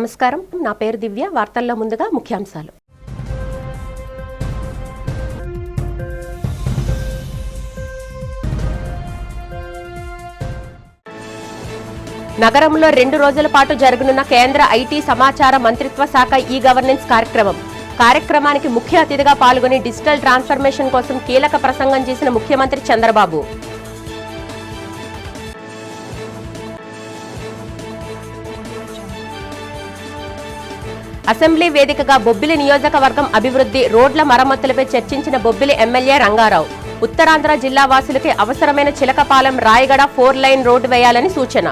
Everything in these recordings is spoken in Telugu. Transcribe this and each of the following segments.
నమస్కారం, నా పేరు దివ్య. వార్తల్లో ముందుగా ముఖ్యాంశాలు. నగరంలో 2 రోజుల పాటు జరగనున్న కేంద్ర ఐటీ సమాచార మంత్రిత్వ శాఖ ఈ-గవర్నెన్స్ కార్యక్రమానికి ముఖ్య అతిథిగా పాల్గొని డిజిటల్ ట్రాన్స్ఫర్మేషన్ కోసం కీలక ప్రసంగం చేసిన ముఖ్యమంత్రి చంద్రబాబు. అసెంబ్లీ వేదికగా బొబ్బిలి నియోజకవర్గం అభివృద్ధి, రోడ్ల మరమ్మతులపై చర్చించిన బొబ్బిలి ఎమ్మెల్యే రంగారావు. ఉత్తరాంధ్ర జిల్లా వాసులకి అవసరమైన చిలకపాలెం రాయగడ 4 లైన్ రోడ్డు వేయాలని సూచన.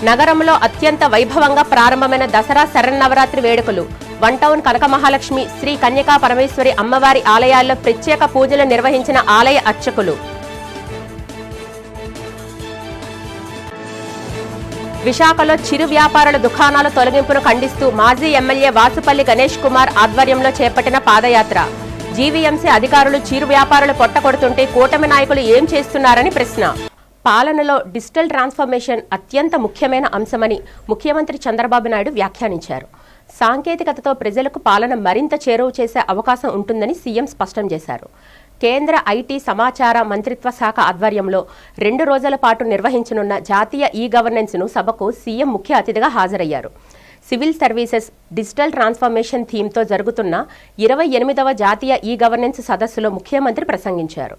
నగరంలో అత్యంత వైభవంగా ప్రారంభమైన దసరా శరన్నవరాత్రి వేడుకలు. 1 టౌన్ కనకమహాలక్ష్మి, శ్రీ కన్యకా పరమేశ్వరి అమ్మవారి ఆలయాల్లో ప్రత్యేక పూజలు నిర్వహించిన ఆలయ అర్చకులు. విశాఖలో చిరు వ్యాపారుల దుకాణాల తొలగింపును ఖండిస్తూ మాజీ ఎమ్మెల్యే వాసుపల్లి గణేష్ కుమార్ ఆధ్వర్యంలో చేపట్టిన పాదయాత్ర. జీవీఎంసీ అధికారులు చిరు వ్యాపారులు పొట్టకొడుతుంటే కూటమి నాయకులు ఏం చేస్తున్నారని ప్రశ్న. పాలనలో డిజిటల్ ట్రాన్స్ఫర్మేషన్ అత్యంత ముఖ్యమైన అంశమని ముఖ్యమంత్రి చంద్రబాబు నాయుడు వ్యాఖ్యానించారు. సాంకేతికతతో ప్రజలకు పాలన మరింత చేరువ చేసే అవకాశం ఉంటుందని సీఎం స్పష్టం చేశారు. కేంద్ర ఐటీ సమాచార మంత్రిత్వ శాఖ ఆధ్వర్యంలో 2 రోజుల పాటు నిర్వహించనున్న జాతీయ ఈ-గవర్నెన్స్ను సభకు సీఎం ముఖ్య అతిథిగా హాజరయ్యారు. సివిల్ సర్వీసెస్ డిజిటల్ ట్రాన్స్ఫర్మేషన్ థీమ్తో జరుగుతున్న 28వ జాతీయ ఈ-గవర్నెన్స్ సదస్సులో ముఖ్యమంత్రి ప్రసంగించారు.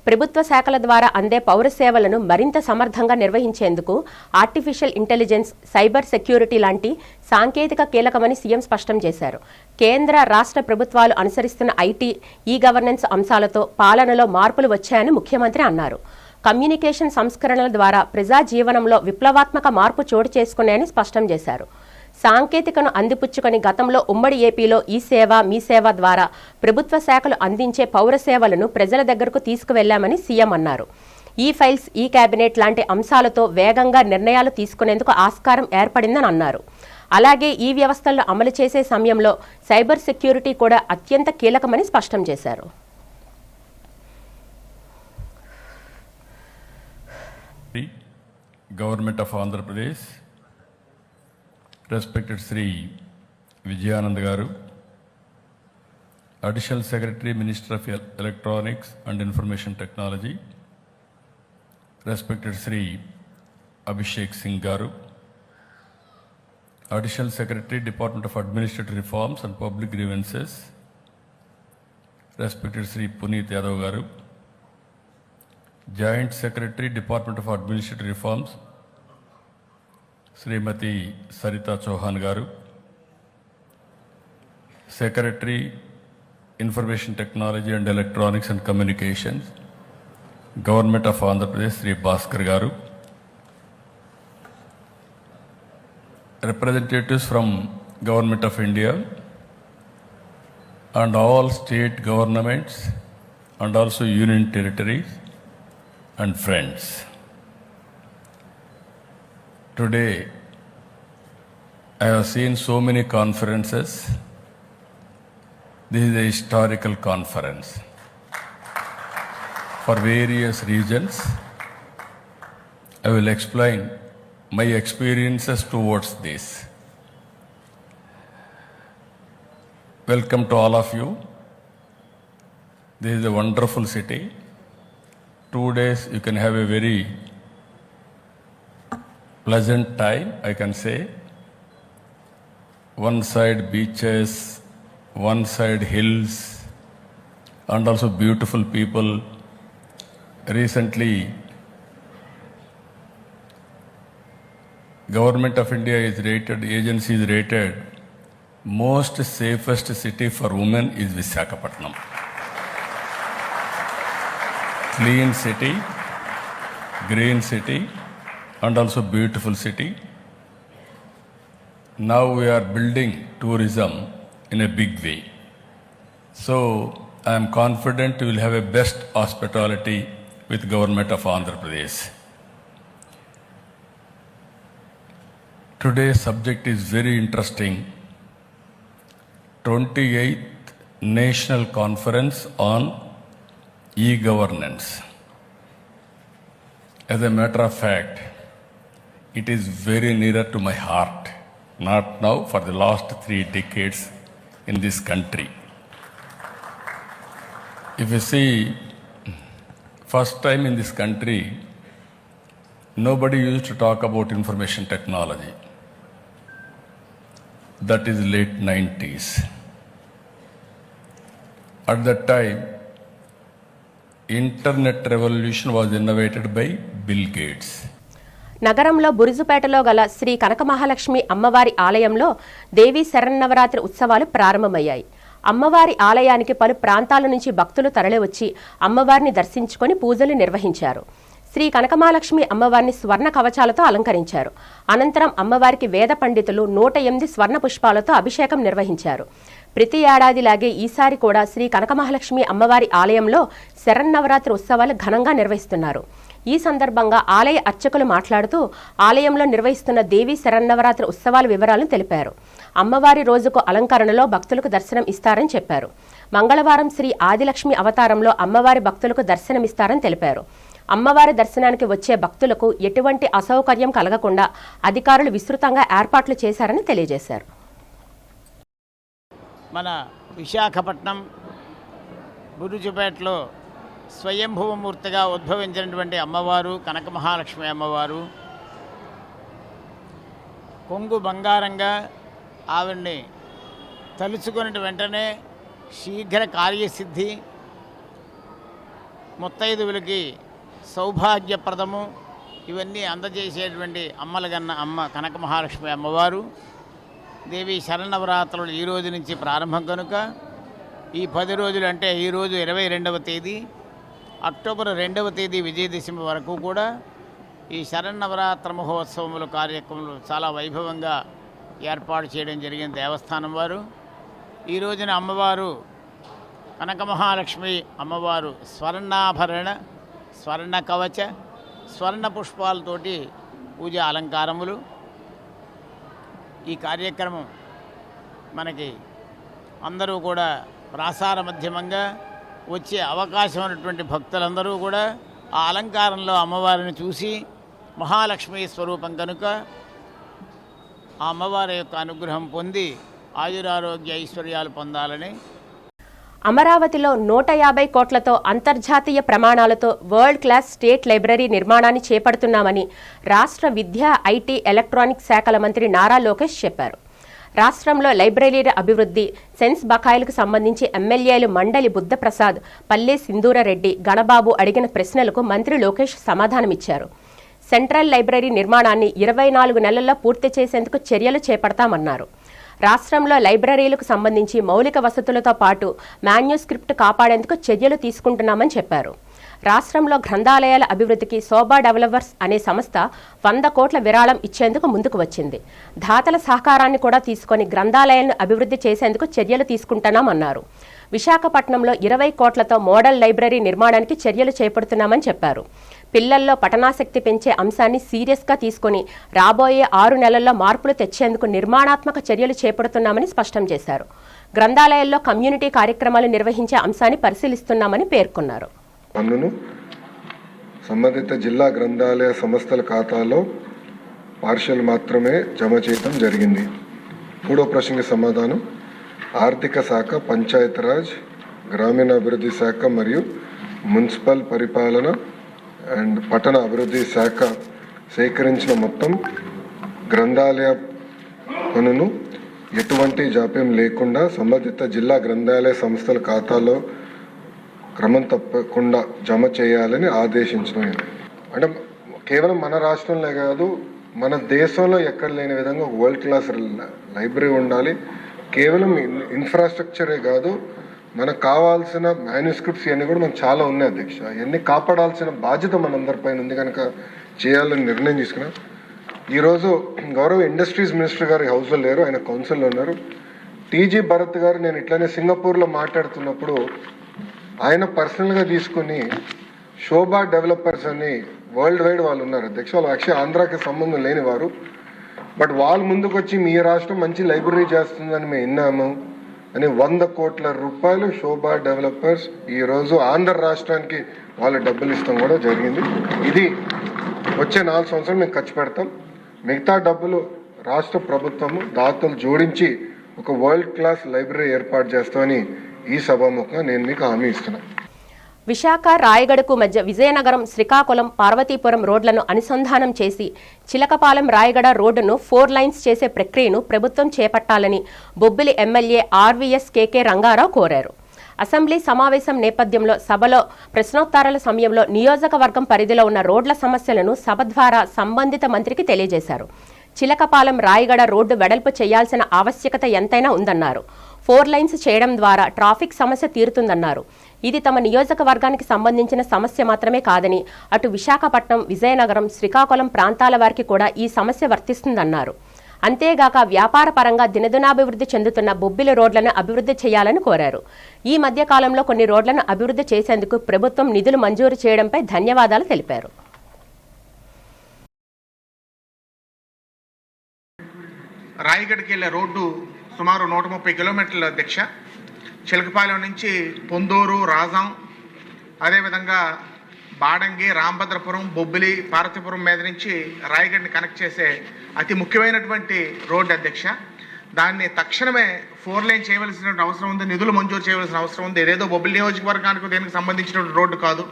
ప్రభుత్వ శాఖల ద్వారా అందే పౌర సేవలను మరింత సమర్థంగా నిర్వహించేందుకు ఆర్టిఫిషియల్ ఇంటెలిజెన్స్, సైబర్ సెక్యూరిటీ లాంటి సాంకేతిక కీలకమని సీఎం స్పష్టం చేశారు. కేంద్ర, రాష్ట్ర ప్రభుత్వాలు అనుసరిస్తున్న ఐటీ, ఈ-గవర్నెన్స్ అంశాలతో పాలనలో మార్పులు వచ్చాయని ముఖ్యమంత్రి అన్నారు. కమ్యూనికేషన్ సంస్కరణల ద్వారా ప్రజా జీవనంలో విప్లవాత్మక మార్పు చోటు చేసుకున్నాయని స్పష్టం చేశారు. సాంకేతికను అందిపుచ్చుకొని గతంలో ఉమ్మడి ఏపీలో ఈ సేవ, మీ సేవ ద్వారా ప్రభుత్వ శాఖలు అందించే పౌర సేవలను ప్రజల దగ్గరకు తీసుకువెళ్లామని సీఎం అన్నారు. ఈ ఫైల్స్, ఈ కేబినెట్ లాంటి అంశాలతో వేగంగా నిర్ణయాలు తీసుకునేందుకు ఆస్కారం ఏర్పడిందని అన్నారు. అలాగే ఈ వ్యవస్థలను అమలు చేసే సమయంలో సైబర్ సెక్యూరిటీ కూడా అత్యంత కీలకమని స్పష్టం చేశారు. Government of Andhra Pradesh, Respected Sri Vijayanand Garu, Additional Secretary, Minister of Electronics and Information Technology, Respected Sri Abhishek Singh Garu, Additional Secretary, Department of Administrative Reforms and Public Grievances, Respected Sri Puneet Yadav Garu, Joint Secretary, Department of Administrative Reforms, Shrimati Sarita Chauhan garu, secretary information technology and electronics and communications, government of Andhra Pradesh Shri Bhaskar garu, representatives from government of India and all state governments and also union territories and friends. Today, I have seen so many conferences. This is a historical conference for various regions. I will explain my experiences towards this. Welcome to all of you. This is a wonderful city. 2 days you can have a very pleasant time, I can say. One side beaches, one side hills, and also beautiful people. Recently, Government of India is rated, agency is rated most safest city for women is Visakhapatnam. Clean city, green city, and also beautiful city. Now we are building tourism in a big way. So I am confident we will have a best hospitality with government of Andhra Pradesh. Today's subject is very interesting. 28th National Conference on E-Governance. As a matter of fact, it is very nearer to my heart. Not now, for the last 3 decades in this country. If you see, first time in this country, nobody used to talk about information technology. That is late 90s. At that time, internet revolution was innovated by Bill Gates. నగరంలో బురుజుపేటలో గల శ్రీ కనకమహాలక్ష్మి అమ్మవారి ఆలయంలో దేవీ శరన్నవరాత్రి ఉత్సవాలు ప్రారంభమయ్యాయి. అమ్మవారి ఆలయానికి పలు ప్రాంతాల నుంచి భక్తులు తరలివచ్చి అమ్మవారిని దర్శించుకొని పూజలు నిర్వహించారు. శ్రీ కనకమహాలక్ష్మి అమ్మవారిని స్వర్ణ కవచాలతో అలంకరించారు. అనంతరం అమ్మవారికి వేద పండితులు 108 స్వర్ణ పుష్పాలతో అభిషేకం నిర్వహించారు. ప్రతి ఏడాదిలాగే ఈసారి కూడా శ్రీ కనకమహాలక్ష్మి అమ్మవారి ఆలయంలో శరన్నవరాత్రి ఉత్సవాలు ఘనంగా నిర్వహిస్తున్నారు. ఈ సందర్భంగా ఆలయ అర్చకులు మాట్లాడుతూ ఆలయంలో నిర్వహిస్తున్న దేవీ శరన్నవరాత్రి ఉత్సవాల వివరాలను తెలిపారు. అమ్మవారి రోజుకు అలంకరణలో భక్తులకు దర్శనం ఇస్తారని చెప్పారు. మంగళవారం శ్రీ ఆదిలక్ష్మి అవతారంలో అమ్మవారి భక్తులకు దర్శనమిస్తారని తెలిపారు. అమ్మవారి దర్శనానికి వచ్చే భక్తులకు ఎటువంటి అసౌకర్యం కలగకుండా అధికారులు విస్తృతంగా ఏర్పాట్లు చేశారని తెలియజేశారు. మన విశాఖపట్నం బురుజుపేటలో స్వయంభూమూర్తిగా ఉద్భవించినటువంటి అమ్మవారు కనకమహాలక్ష్మి అమ్మవారు కొంగు బంగారంగా ఆవిడ్ని తలుచుకున్న వెంటనే శీఘ్ర కార్యసిద్ధి, ముత్తైదువులకి సౌభాగ్యప్రదము ఇవన్నీ అందజేసేటువంటి అమ్మలగన్న అమ్మ కనకమహాలక్ష్మి అమ్మవారు. దేవి శరన్నవరాత్రులు ఈ రోజు నుంచి ప్రారంభం కనుక ఈ 10 రోజులు అంటే ఈరోజు 22వ తేదీ, అక్టోబర్ 2వ తేదీ విజయదశమి వరకు కూడా ఈ శరన్నవరాత్ర మహోత్సవముల కార్యక్రమాలు చాలా వైభవంగా ఏర్పాటు చేయడం జరిగిన దేవస్థానం వారు. ఈ రోజున అమ్మవారు కనకమహాలక్ష్మి అమ్మవారు స్వర్ణాభరణ, స్వర్ణ కవచ, స్వర్ణ పుష్పాలతోటి పూజ అలంకారములు. ఈ కార్యక్రమం మనకి అందరూ కూడా ప్రాసార మధ్యమంగా వచ్చే అవకాశం ఉన్నటువంటి భక్తులందరూ కూడా ఆ అలంకారంలో అమ్మవారిని చూసి మహాలక్ష్మి స్వరూపం కనుక ఆ అమ్మవారి యొక్క అనుగ్రహం పొంది ఆయురారోగ్య ఐశ్వర్యాలు పొందాలని. అమరావతిలో 150 కోట్లతో అంతర్జాతీయ ప్రమాణాలతో వరల్డ్ క్లాస్ స్టేట్ లైబ్రరీ నిర్మాణాన్ని చేపడుతున్నామని రాష్ట్ర విద్యా, ఐటీ, ఎలక్ట్రానిక్స్ శాఖల మంత్రి నారా లోకేష్ చెప్పారు. రాష్ట్రంలో లైబ్రరీల అభివృద్ధి, సెన్స్ బకాయిలకు సంబంధించి ఎమ్మెల్యేలు మండలి బుద్ధప్రసాద్, పల్లె సింధూరారెడ్డి, గణబాబు అడిగిన ప్రశ్నలకు మంత్రి లోకేష్ సమాధానమిచ్చారు. సెంట్రల్ లైబ్రరీ నిర్మాణాన్ని 24 నెలల్లో పూర్తి చేసేందుకు చర్యలు చేపడతామన్నారు. రాష్ట్రంలో లైబ్రరీలకు సంబంధించి మౌలిక వసతులతో పాటు మాన్యుస్క్రిప్ట్ కాపాడేందుకు చర్యలు తీసుకుంటున్నామని చెప్పారు. రాష్ట్రంలో గ్రంథాలయాల అభివృద్ధికి శోభా డెవలపర్స్ అనే సంస్థ 100 కోట్ల విరాళం ఇచ్చేందుకు ముందుకు వచ్చింది. దాతల సహకారాన్ని కూడా తీసుకొని గ్రంథాలయాలను అభివృద్ధి చేసేందుకు చర్యలు తీసుకుంటున్నామన్నారు. విశాఖపట్నంలో 20 కోట్లతో మోడల్ లైబ్రరీ నిర్మాణానికి చర్యలు చేపడుతున్నామని చెప్పారు. పిల్లల్లో పఠనాసక్తి పెంచే అంశాన్ని సీరియస్గా తీసుకుని రాబోయే 6 నెలల్లో మార్పులు తెచ్చేందుకు నిర్మాణాత్మక చర్యలు చేపడుతున్నామని స్పష్టం చేశారు. గ్రంథాలయాల్లో కమ్యూనిటీ కార్యక్రమాలు నిర్వహించే అంశాన్ని పరిశీలిస్తున్నామని పేర్కొన్నారు. పన్నును సంబంధిత జిల్లా గ్రంథాలయ సంస్థల ఖాతాలో పార్షియల్ మాత్రమే జమ చేయడం జరిగింది. 3వ ప్రశ్నకి సమాధానం: ఆర్థిక శాఖ, పంచాయతీరాజ్, గ్రామీణాభివృద్ధి శాఖ మరియు మున్సిపల్ పరిపాలన అండ్ పట్టణ అభివృద్ధి శాఖ సేకరించిన మొత్తం గ్రంథాలయ పన్నును ఎటువంటి జాప్యం లేకుండా సంబంధిత జిల్లా గ్రంథాలయ సంస్థల ఖాతాలో క్రమం తప్పకుండా జమ చేయాలని ఆదేశించడం. అంటే కేవలం మన రాష్ట్రంలో కాదు, మన దేశంలో ఎక్కడ లేని విధంగా వరల్డ్ క్లాస్ లైబ్రరీ ఉండాలి. కేవలం ఇన్ఫ్రాస్ట్రక్చరే కాదు, మనకు కావాల్సిన మాన్యుస్క్రిప్ట్స్ ఇవన్నీ కూడా మనకు చాలా ఉన్నాయి అధ్యక్ష. ఇవన్నీ కాపాడాల్సిన బాధ్యత మనందరిపైన ఉంది కనుక చేయాలని నిర్ణయం తీసుకున్నాం. ఈరోజు గౌరవ ఇండస్ట్రీస్ మినిస్టర్ గారు హౌస్లో లేరు, ఆయన కౌన్సిల్లో ఉన్నారు. టీజీ భరత్ గారు నేను ఇట్లానే సింగపూర్లో మాట్లాడుతున్నప్పుడు ఆయన పర్సనల్గా తీసుకుని శోభా డెవలపర్స్ అని వరల్డ్ వైడ్ వాళ్ళు ఉన్నారు అధ్యక్ష. వాళ్ళు యాక్చువల్లీ ఆంధ్రాకి సంబంధం లేని వారు, బట్ వాళ్ళు ముందుకు వచ్చి మీ రాష్ట్రం మంచి లైబ్రరీ చేస్తుందని మేము విన్నాము అని 100 కోట్ల రూపాయలు శోభా డెవలపర్స్ ఈరోజు ఆంధ్ర రాష్ట్రానికి వాళ్ళు డబ్బులు ఇస్తాం కూడా జరిగింది. ఇది వచ్చే 4 సంవత్సరాలు మేము ఖర్చు పెడతాం. మిగతా డబ్బులు రాష్ట్ర ప్రభుత్వము దాతలు జోడించి ఒక వరల్డ్ క్లాస్ లైబ్రరీ ఏర్పాటు చేస్తామని ఈ సభాముఖంగా నేను మీకు హామీ ఇస్తున్నాను. విశాఖ రాయగడకు మధ్య విజయనగరం శ్రీకాకుళం పార్వతీపురం రోడ్లను అనుసంధానం చేసి చిలకపాలెం రాయగడ రోడ్డును 4 లైన్స్ చేసే ప్రక్రియను ప్రభుత్వం చేపట్టాలని బొబ్బిలి ఎమ్మెల్యే ఆర్వీఎస్ కేకే రంగారావు కోరారు. అసెంబ్లీ సమావేశం నేపథ్యంలో సభలో ప్రశ్నోత్తరాల సమయంలో నియోజకవర్గం పరిధిలో ఉన్న రోడ్ల సమస్యలను సభ ద్వారా సంబంధిత మంత్రికి తెలియజేశారు. చిలకపాలెం రాయగడ రోడ్డు వెడల్పు చేయాల్సిన ఆవశ్యకత ఎంతైనా ఉందన్నారు. 4 లైన్స్ చేయడం ద్వారా ట్రాఫిక్ సమస్య తీరుతుందన్నారు. ఇది తమ నియోజకవర్గానికి సంబంధించిన సమస్య మాత్రమే కాదని అటు విశాఖపట్నం, విజయనగరం, శ్రీకాకుళం ప్రాంతాల వారికి కూడా ఈ సమస్య వర్తిస్తుందన్నారు. అంతేగాక వ్యాపార పరంగా దినదినాభివృద్ధి చెందుతున్న బొబ్బిలి రోడ్లను అభివృద్ధి చేయాలని కోరారు. ఈ మధ్య కాలంలో కొన్ని రోడ్లను అభివృద్ధి చేసేందుకు ప్రభుత్వం నిధులు మంజూరు చేయడంపై ధన్యవాదాలు తెలిపారు. రాయగఢకి వెళ్ళే రోడ్డు సుమారు 130 కిలోమీటర్ల అధ్యక్ష. చిలకపాలెం నుంచి పొందూరు, రాజం, అదేవిధంగా బాడంగి, రాంభద్రపురం, బొబ్బిలి, పార్వతీపురం మీద నుంచి రాయగఢని కనెక్ట్ చేసే అతి ముఖ్యమైనటువంటి రోడ్డు అధ్యక్ష. దాన్ని తక్షణమే 4 లైన్ చేయవలసిన అవసరం ఉంది, నిధులు మంజూరు చేయవలసిన అవసరం ఉంది. ఏదేదో బొబ్బిలి నియోజకవర్గానికి దేనికి సంబంధించినటువంటి రోడ్డు కాదు.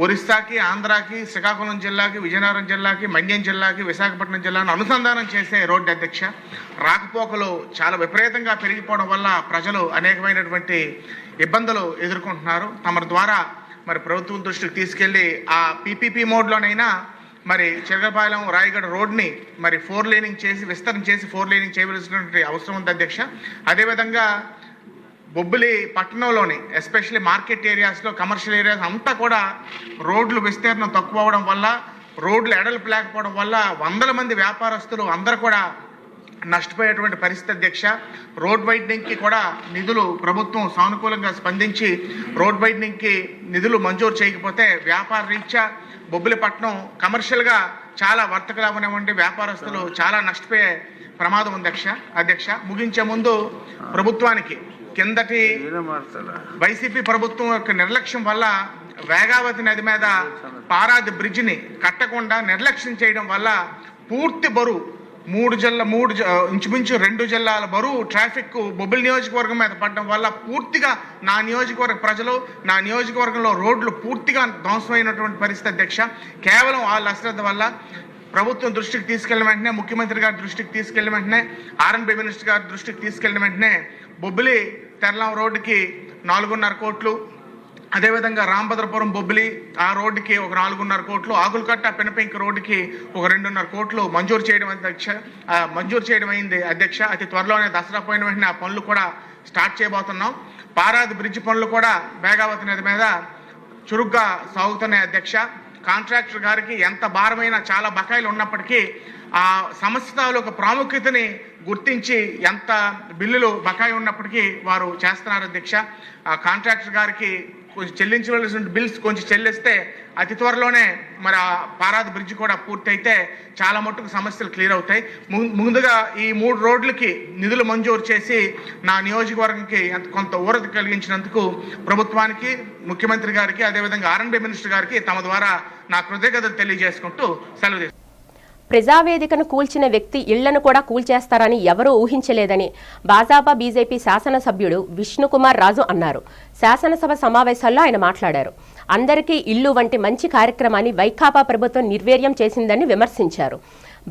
ఒరిస్సాకి, ఆంధ్రాకి, శ్రీకాకుళం జిల్లాకి, విజయనగరం జిల్లాకి, మన్యం జిల్లాకి, విశాఖపట్నం జిల్లాను అనుసంధానం చేసే రోడ్డు అధ్యక్ష. రాకపోకలు చాలా విపరీతంగా పెరిగిపోవడం వల్ల ప్రజలు అనేకమైనటువంటి ఇబ్బందులు ఎదుర్కొంటున్నారు. తమ ద్వారా మరి ప్రభుత్వం దృష్టికి తీసుకెళ్లి ఆ పీపీపీ మోడ్లోనైనా మరి చిలకపాలెం రాయగడ రోడ్ని మరి 4 లేనింగ్ చేసి విస్తరణ చేసి 4 లేనింగ్ చేయవలసినటువంటి అవసరం ఉంది అధ్యక్ష. అదేవిధంగా బొబ్బిలి పట్టణంలోని ఎస్పెషల్లీ మార్కెట్ ఏరియాస్లో, కమర్షియల్ ఏరియాస్ అంతా కూడా రోడ్లు విస్తీర్ణం తక్కువ అవడం వల్ల, రోడ్లు ఎడల్పు లేకపోవడం వల్ల వందల మంది వ్యాపారస్తులు అందరూ కూడా నష్టపోయేటువంటి పరిస్థితి అధ్యక్ష. రోడ్ వైడనింగ్కి కూడా నిధులు ప్రభుత్వం సానుకూలంగా స్పందించి రోడ్ వైడనింగ్కి నిధులు మంజూరు చేయకపోతే వ్యాపార రీత్యా బొబ్బిలి పట్టణం కమర్షియల్గా చాలా వర్తకులు అవనివ్వండి వ్యాపారస్తులు చాలా నష్టపోయే ప్రమాదం ఉంది అధ్యక్ష. ముగించే ముందు ప్రభుత్వానికి కిందటి వైసీపీ ప్రభుత్వం యొక్క నిర్లక్ష్యం వల్ల వేగావతి నది మీద పారాది బ్రిడ్జిని కట్టకుండా నిర్లక్ష్యం చేయడం వల్ల పూర్తి బరువు ఇంచుమించు 2 జిల్లాల బరువు ట్రాఫిక్ బొబ్బిలి నియోజకవర్గం మీద పడడం వల్ల పూర్తిగా నా నియోజకవర్గ ప్రజలు, నా నియోజకవర్గంలో రోడ్లు పూర్తిగా ధ్వంసమైనటువంటి పరిస్థితి అధ్యక్ష. కేవలం వాళ్ళ అశ్రద్ధ వల్ల ప్రభుత్వం దృష్టికి తీసుకెళ్లిన వెంటనే, ముఖ్యమంత్రి గారి దృష్టికి తీసుకెళ్లిన వెంటనే, ఆర్ఎన్బి మినిస్టర్ గారి దృష్టికి తీసుకెళ్లిన వెంటనే బొబ్బిలి తెరలం రోడ్డుకి 4.5 కోట్లు, అదేవిధంగా రాంభద్రపురం బొబ్బిలి ఆ రోడ్డుకి ఒక 4.5 కోట్లు, ఆకులకట్ట పెనపెంకి రోడ్డుకి ఒక 2.5 కోట్లు మంజూరు చేయడం అయింది అధ్యక్ష. అతి త్వరలోనే దసరా పోయిన వెంటనే ఆ పనులు కూడా స్టార్ట్ చేయబోతున్నాం. పారాది బ్రిడ్జ్ పనులు కూడా వేగావతి నది మీద చురుగ్గా సాగుతున్నాయి అధ్యక్ష. కాంట్రాక్టర్ గారికి ఎంత భారమైన చాలా బకాయిలు ఉన్నప్పటికీ ఆ సమస్య తాలూకు ప్రాముఖ్యతని గుర్తించి ఎంత బిల్లులు బకాయి ఉన్నప్పటికీ వారు చేస్తున్నారు అధ్యక్ష. ఆ కాంట్రాక్టర్ గారికి కొంచెం చెల్లించవలసిన బిల్స్ కొంచెం చెల్లిస్తే అతి త్వరలోనే మరి ఆ పారాది బ్రిడ్జ్ కూడా పూర్తయితే చాలా మట్టుకు సమస్యలు క్లియర్ అవుతాయి. ముందుగా ఈ 3 రోడ్లకి నిధులు మంజూరు చేసి నా నియోజకవర్గంకి కొంత ఊరట కలిగించినందుకు ప్రభుత్వానికి, ముఖ్యమంత్రి గారికి, అదేవిధంగా ఆర్ఎన్బి మినిస్టర్ గారికి తమ ద్వారా నా కృతజ్ఞతలు తెలియజేసుకుంటూ సెలవు తీసుకుంటాను. ప్రజావేదికను కూల్చిన వ్యక్తి ఇళ్లను కూడా కూల్చేస్తారని ఎవరూ ఊహించలేదని భాజపా బీజేపీ శాసనసభ్యుడు విష్ణుకుమార్ రాజు అన్నారు. శాసనసభ సమావేశాల్లో ఆయన మాట్లాడారు. అందరికీ ఇల్లు వంటి మంచి కార్యక్రమాన్ని వైకాపా ప్రభుత్వం నిర్వీర్యం చేసిందని విమర్శించారు.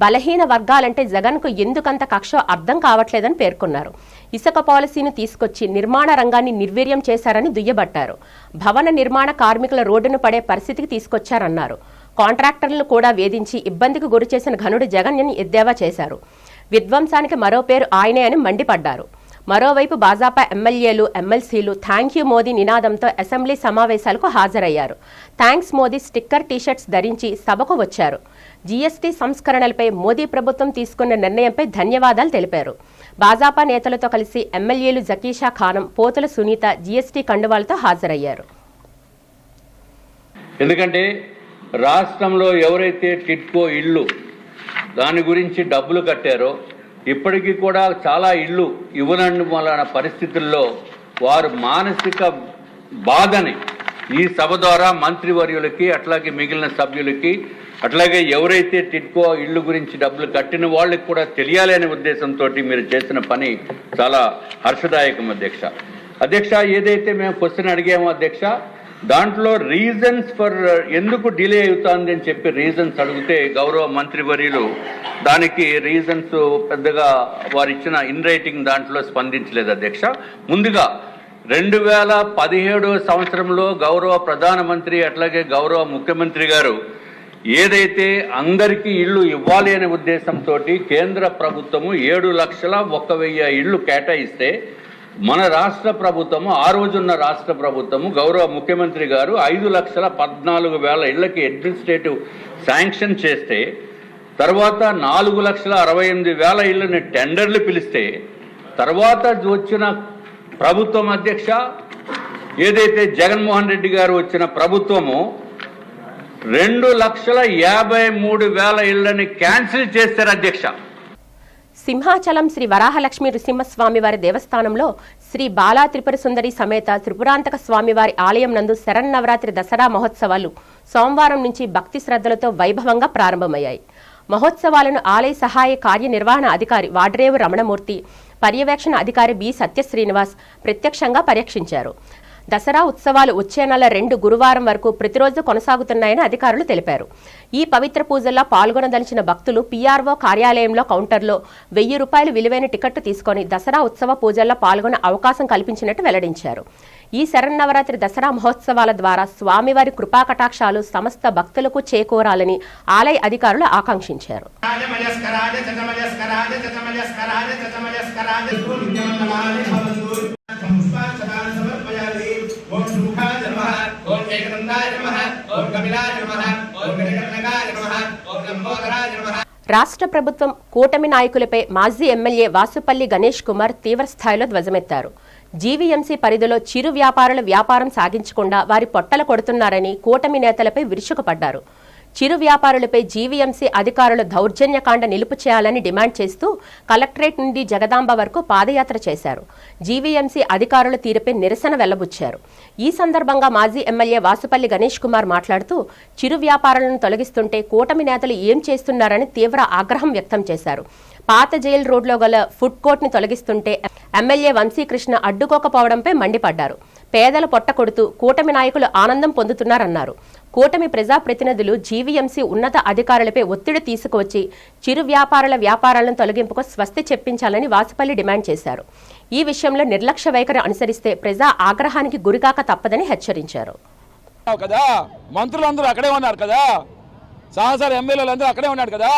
బలహీన వర్గాలంటే జగన్కు ఎందుకంత కక్ష అర్థం కావట్లేదని పేర్కొన్నారు. ఇసుక పాలసీని తీసుకొచ్చి నిర్మాణ రంగాన్ని నిర్వీర్యం చేశారని దుయ్యబట్టారు. భవన నిర్మాణ కార్మికుల రోడ్డును పడే పరిస్థితికి తీసుకొచ్చారన్నారు. కాంట్రాక్టర్లను కూడా వేధించి ఇబ్బందికి గురిచేసిన ఘనుడు జగన్ అని ఎద్దేవా చేశారు. విధ్వంసానికి మరో పేరు ఆయనే అని మండిపడ్డారు. మరోవైపు భాజపా ఎమ్మెల్యేలు, ఎమ్మెల్సీలు థ్యాంక్ యూ మోదీ నినాదంతో అసెంబ్లీ సమావేశాలకు హాజరయ్యారు. థ్యాంక్స్ మోదీ స్టిక్కర్ టీషర్ట్స్ ధరించి సభకు వచ్చారు. జీఎస్టీ సంస్కరణలపై మోదీ ప్రభుత్వం తీసుకున్న నిర్ణయంపై ధన్యవాదాలు తెలిపారు. భాజపా నేతలతో కలిసి ఎమ్మెల్యేలు జకీషా ఖానం, పోతుల సునీత జీఎస్టీ కండువాలతో హాజరయ్యారు. ఎందుకంటే రాష్ట్రంలో ఎవరైతే టిడ్కో ఇళ్ళు దాని గురించి డబ్బులు కట్టారో ఇప్పటికీ కూడా చాలా ఇళ్ళు ఇవ్వనందు వలన పరిస్థితుల్లో వారు మానసిక బాధని ఈ సభ ద్వారా మంత్రివర్యులకి, అట్లాగే మిగిలిన సభ్యులకి, అట్లాగే ఎవరైతే టిడ్కో ఇళ్ళు గురించి డబ్బులు కట్టిన వాళ్ళకి కూడా తెలియాలి అనే ఉద్దేశంతో మీరు చేసిన పని చాలా హర్షదాయకం అధ్యక్ష. అధ్యక్ష, ఏదైతే మేము క్వశ్చన్ అడిగామో అధ్యక్ష, దాంట్లో రీజన్స్ ఫర్ ఎందుకు డిలే అవుతుంది అని చెప్పి రీజన్స్ అడిగితే గౌరవ మంత్రివర్యులు దానికి రీజన్స్ పెద్దగా వారు ఇచ్చిన ఇన్ రైటింగ్ దాంట్లో స్పందించలేదు అధ్యక్ష. ముందుగా 2017 సంవత్సరంలో గౌరవ ప్రధానమంత్రి అట్లాగే గౌరవ ముఖ్యమంత్రి గారు ఏదైతే అందరికీ ఇళ్ళు ఇవ్వాలి అనే ఉద్దేశంతో కేంద్ర ప్రభుత్వము 7,01,000 ఇళ్ళు కేటాయిస్తే మన రాష్ట్ర ప్రభుత్వము, ఆ రోజున్న రాష్ట్ర ప్రభుత్వము గౌరవ ముఖ్యమంత్రి గారు 5,14,000 ఇళ్లకి అడ్మినిస్ట్రేటివ్ శాంక్షన్ చేస్తే, తర్వాత 4,68,000 ఇళ్ళని టెండర్లు పిలిస్తే, తర్వాత వచ్చిన ప్రభుత్వం అధ్యక్ష, ఏదైతే జగన్మోహన్ రెడ్డి గారు వచ్చిన ప్రభుత్వము 2,53,000 ఇళ్లని క్యాన్సిల్ చేశారు అధ్యక్ష. సింహాచలం శ్రీ వరాహలక్ష్మి నృసింహస్వామి వారి దేవస్థానంలో శ్రీ బాలా త్రిపుర సుందరి సమేత త్రిపురాంతక స్వామివారి ఆలయం నందు శరన్నవరాత్రి దసరా మహోత్సవాలు సోమవారం నుంచి భక్తి శ్రద్ధలతో వైభవంగా ప్రారంభమయ్యాయి. మహోత్సవాలను ఆలయ సహాయ కార్యనిర్వహణ అధికారి వాడ్రేవు రమణమూర్తి, పర్యవేక్షణ అధికారి బి సత్యశ్రీనివాస్ ప్రత్యక్షంగా పర్యవేక్షించారు. దసరా ఉత్సవాలు వచ్చే నెల 2 గురువారం వరకు ప్రతిరోజు కొనసాగుతున్నాయని అధికారులు తెలిపారు. ఈ పవిత్ర పూజల్లో పాల్గొనదలిచిన భక్తులు పీఆర్ఓ కార్యాలయంలో కౌంటర్లో ₹1,000 విలువైన టికెట్టు తీసుకుని దసరా ఉత్సవ పూజల్లో పాల్గొనే అవకాశం కల్పించినట్టు వెల్లడించారు. ఈ శరన్నవరాత్రి దసరా మహోత్సవాల ద్వారా స్వామివారి కృపాకటాక్షాలు సమస్త భక్తులకు చేకూరాలని ఆలయ అధికారులు ఆకాంక్షించారు. రాష్ట్ర ప్రభుత్వం కూటమి నాయకులపై మాజీ ఎమ్మెల్యే వాసుపల్లి గణేష్ కుమార్ తీవ్ర స్థాయిలో ధ్వజమెత్తారు. జీవీఎంసీ పరిధిలో చిరు వ్యాపారుల వ్యాపారం సాగించకుండా వారి పొట్టలు కొడుతున్నారని కూటమి నేతలపై విరుచుకుపడ్డారు. చిరు వ్యాపారులపై జీవీఎంసీ అధికారులు దౌర్జన్యకాండ నిలుపు చేయాలని డిమాండ్ చేస్తూ కలెక్టరేట్ నుండి జగదాంబ వరకు పాదయాత్ర చేశారు. జీవీఎంసీ అధికారుల తీరుపై నిరసన వెల్లబుచ్చారు. ఈ సందర్భంగా మాజీ ఎమ్మెల్యే వాసుపల్లి గణేష్ కుమార్ మాట్లాడుతూ చిరు వ్యాపారులను తొలగిస్తుంటే కూటమి నేతలు ఏం చేస్తున్నారని తీవ్ర ఆగ్రహం వ్యక్తం చేశారు. పాత జైల్ రోడ్లో గల ఫుడ్ కోర్ట్ ని తొలగిస్తుంటే ఎమ్మెల్యే వంశీకృష్ణ అడ్డుకోకపోవడంపై మండిపడ్డారు. పేదల పొట్ట కొడుతూ కూటమి నాయకులు ఆనందం పొందుతున్నారన్నారు. కూటమి ప్రజాప్రతినిధులు జీవీఎంసీ ఉన్నత అధికారులపై ఒత్తిడి తీసుకువచ్చి చిరు వ్యాపారుల వ్యాపారాలను తొలగింపుకు స్వస్తి చెప్పించాలని వాసుపల్లి డిమాండ్ చేశారు. ఈ విషయంలో నిర్లక్ష్య వైఖరి అనుసరిస్తే ప్రజా ఆగ్రహానికి గురికాక తప్పదని హెచ్చరించారు. కదా మంత్రులందరూ అక్కడే ఉన్నారు కదా, సహసార ఎమ్మెల్యేలు అందరూ అక్కడే ఉన్నాడు కదా,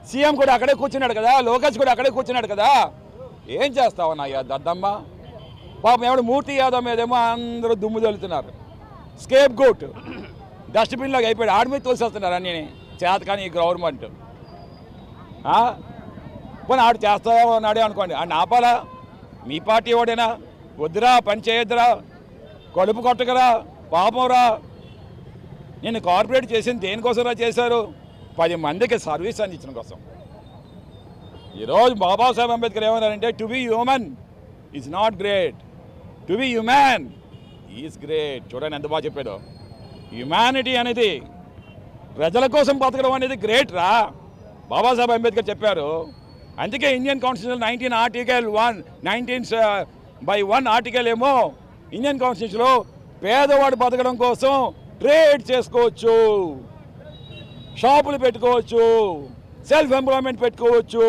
సీఎం కూడా అక్కడే కూర్చున్నాడు కదా, లోకేష్ కూడా అక్కడే కూర్చున్నాడు కదా. ఏం చేస్తావన్నయ్యా దద్దమ్మ? పాపం ఎవడు మూర్తి యాదవ్ మీదేమో అందరూ దుమ్ము చల్లుతున్నారు. స్కేప్ గోట్ డస్ట్బిన్లోకి అయిపోయాడు. ఆడి మీద తోసేస్తున్నారు అన్నీ చేత కానీ ఈ గవర్నమెంట్. పోనీ ఆడు చేస్తావో అన్నాడే అనుకోండి, ఆడిని ఆపాలా? మీ పార్టీ వాడేనా? వద్దురా, పని చేయొద్దురా, కడుపు కొట్టకరా, పాపంరా. నేను కార్పొరేట్ చేసింది దేనికోసంరా చేశారు? 10 మందికి సర్వీస్ అందించడం కోసం. ఈరోజు బాబాసాహెబ్ అంబేద్కర్ ఏమన్నారంటే, to be human is not great, to be human is great. చూడండి ఎంత బాగా చెప్పాడు. హ్యుమానిటీ అనేది, ప్రజల కోసం బతకడం అనేది గ్రేట్ రా, బాబాసాహెబ్ అంబేద్కర్ చెప్పారు. అందుకే ఇండియన్ కాన్స్టిట్యూషన్ 19 ఆర్టికల్ 19/1 ఆర్టికల్ ఏమో ఇండియన్ కాన్స్టిట్యూషన్లో పేదవాడు బతకడం కోసం ట్రేడ్ చేసుకోవచ్చు, షాపులు పెట్టుకోవచ్చు, సెల్ఫ్ ఎంప్లాయ్మెంట్ పెట్టుకోవచ్చు